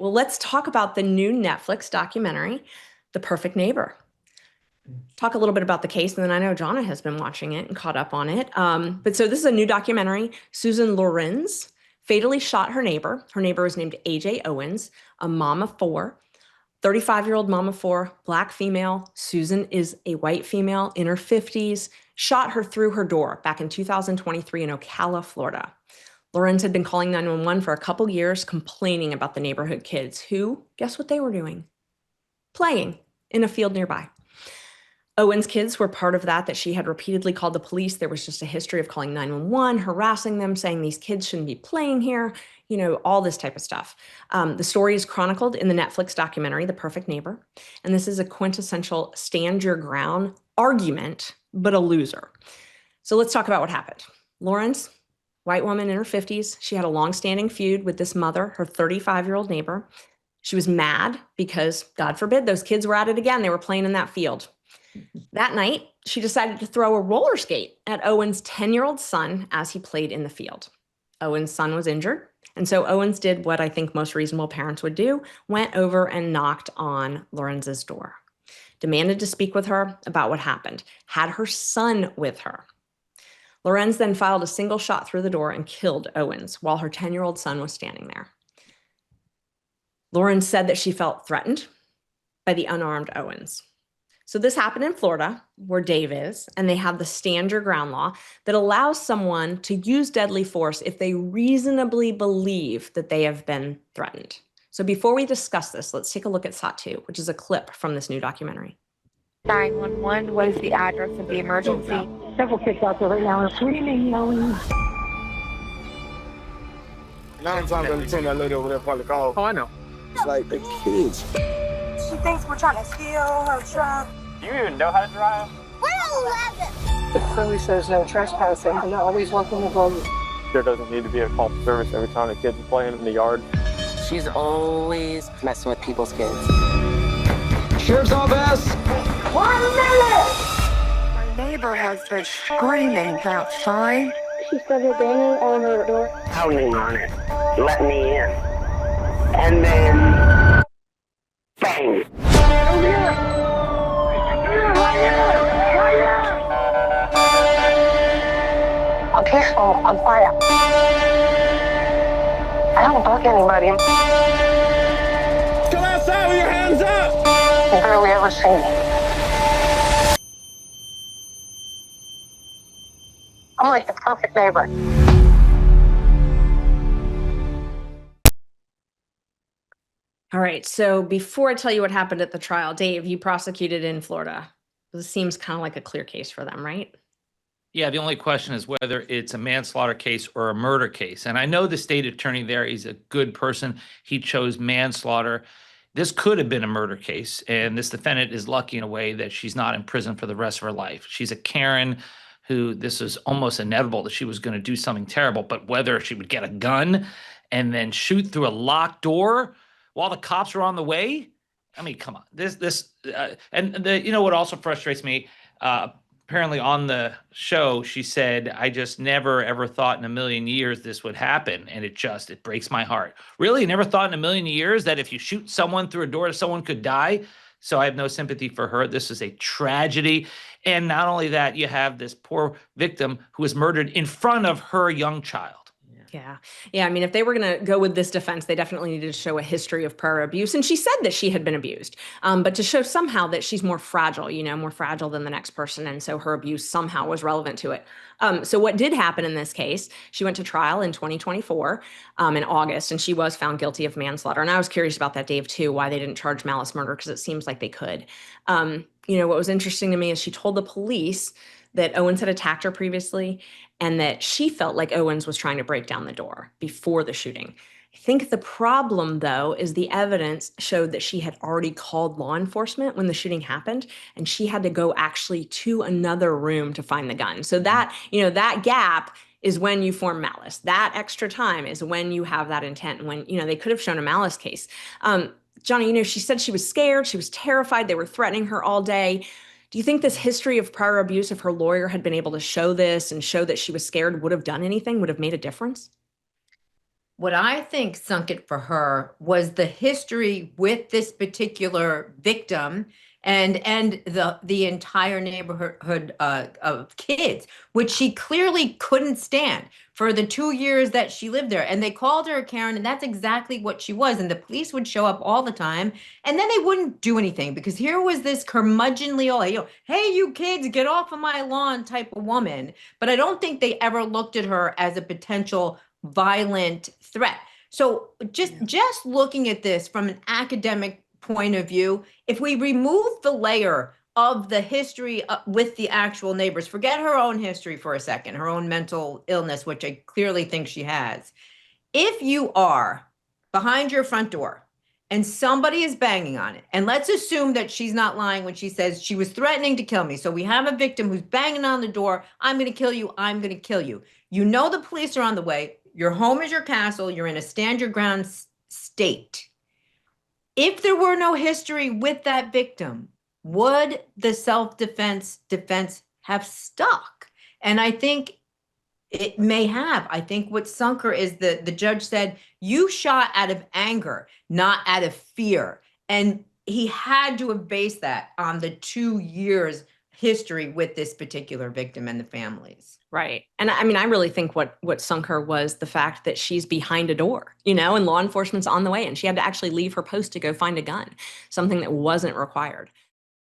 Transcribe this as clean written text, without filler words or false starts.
Well, let's talk about the new Netflix documentary, The Perfect Neighbor. Talk a little bit about the case, and then I know Jonna has been watching it and caught up on it. But so this is a new documentary. Susan Lorenz fatally shot her neighbor. Her neighbor was named AJ Owens, a mom of four, 35-year-old mom of four, Black female. Susan is a white female in her 50s, shot her through her door back in 2023 in Ocala, Florida. Lorenz had been calling 911 for a couple years, complaining about the neighborhood kids who, guess what they were doing? Playing in a field nearby. Owen's kids were part of that she had repeatedly called the police. There was just a history of calling 911, harassing them, saying these kids shouldn't be playing here, all this type of stuff. The story is chronicled in the Netflix documentary, The Perfect Neighbor. And this is a quintessential stand your ground argument, but a loser. So let's talk about what happened. Lorenz, white woman in her 50s. She had a longstanding feud with this mother, her 35-year-old neighbor. She was mad because, God forbid, those kids were at it again. They were playing in that field. That night, she decided to throw a roller skate at Owen's 10-year-old son as he played in the field. Owen's son was injured, and so Owens did what I think most reasonable parents would do, went over and knocked on Lorenz's door, demanded to speak with her about what happened, had her son with her. Lorenz then fired a single shot through the door and killed Owens while her 10-year-old son was standing there. Lorenz said that she felt threatened by the unarmed Owens. So this happened in Florida, where Dave is, and they have the stand your ground law that allows someone to use deadly force if they reasonably believe that they have been threatened. So before we discuss this, let's take a look at SOT 2, which is a clip from this new documentary. 911, what is the address of the emergency? Several kids out there right now are screaming, yelling. 9 times out of 10, that lady over there probably called. Oh, I know. It's like the kids. She thinks we're trying to steal her truck. Do you even know how to drive? The clearly says no trespassing, and I always want them to go. There doesn't need to be a call for service every time the kids are playing in the yard. She's always messing with people's kids. Sheriff's office! 1 minute! My neighbor has been screaming outside. She started banging on her door. Pounding on it. Let me in. And then... bang! Over here! Right here! Right here! I'm peaceful. I'm quiet. I don't bug anybody. Come outside with your hands up! You barely ever see me. I'm like the perfect neighbor. All right, so before I tell you what happened at the trial, Dave, you prosecuted in Florida. This seems kind of like a clear case for them, right? Yeah, the only question is whether it's a manslaughter case or a murder case. And I know the state attorney there, he's a good person. He chose manslaughter. This could have been a murder case, and this defendant is lucky in a way that she's not in prison for the rest of her life. She's a Karen who this was almost inevitable that she was going to do something terrible, but whether she would get a gun and then shoot through a locked door while the cops were on the way, I mean, come on. What also frustrates me, apparently on the show, she said, I just never, ever thought in a million years this would happen. And it breaks my heart. Really? You never thought in a million years that if you shoot someone through a door, someone could die? So I have no sympathy for her. This is a tragedy. And not only that, you have this poor victim who was murdered in front of her young child. Yeah. I mean, if they were going to go with this defense, they definitely needed to show a history of prior abuse. And she said that she had been abused, but to show somehow that she's more fragile, more fragile than the next person. And so her abuse somehow was relevant to it. So what did happen in this case, she went to trial in 2024 in August, and she was found guilty of manslaughter. And I was curious about that, Dave, too, why they didn't charge malice murder, because it seems like they could. What was interesting to me is she told the police that Owens had attacked her previously and that she felt like Owens was trying to break down the door before the shooting. I think the problem, though, is the evidence showed that she had already called law enforcement when the shooting happened, and she had to go actually to another room to find the gun. So that, that gap is when you form malice. That extra time is when you have that intent, when, they could have shown a malice case. Johnny, she said she was scared, she was terrified, they were threatening her all day. Do you think this history of prior abuse, if her lawyer had been able to show this and show that she was scared, would have done anything, would have made a difference? What I think sunk it for her was the history with this particular victim and the entire neighborhood of kids, which she clearly couldn't stand for the 2 years that she lived there. And they called her a Karen, and that's exactly what she was. And the police would show up all the time, and then they wouldn't do anything because here was this curmudgeonly, hey, you kids, get off of my lawn type of woman. But I don't think they ever looked at her as a potential violent threat. So just looking at this from an academic point of view, if we remove the layer of the history with the actual neighbors, forget her own history for a second, her own mental illness, which I clearly think she has. If you are behind your front door and somebody is banging on it, and let's assume that she's not lying when she says she was threatening to kill me. So we have a victim who's banging on the door. I'm going to kill you. I'm going to kill you. You know the police are on the way. Your home is your castle. You're in a stand your ground state. If there were no history with that victim, would the self-defense have stuck? And I think it may have. I think what sunk her is the judge said, you shot out of anger, not out of fear. And he had to have based that on the 2 years history with this particular victim and the families. Right. And I mean, I really think what sunk her was the fact that she's behind a door, and law enforcement's on the way, and she had to actually leave her post to go find a gun, something that wasn't required.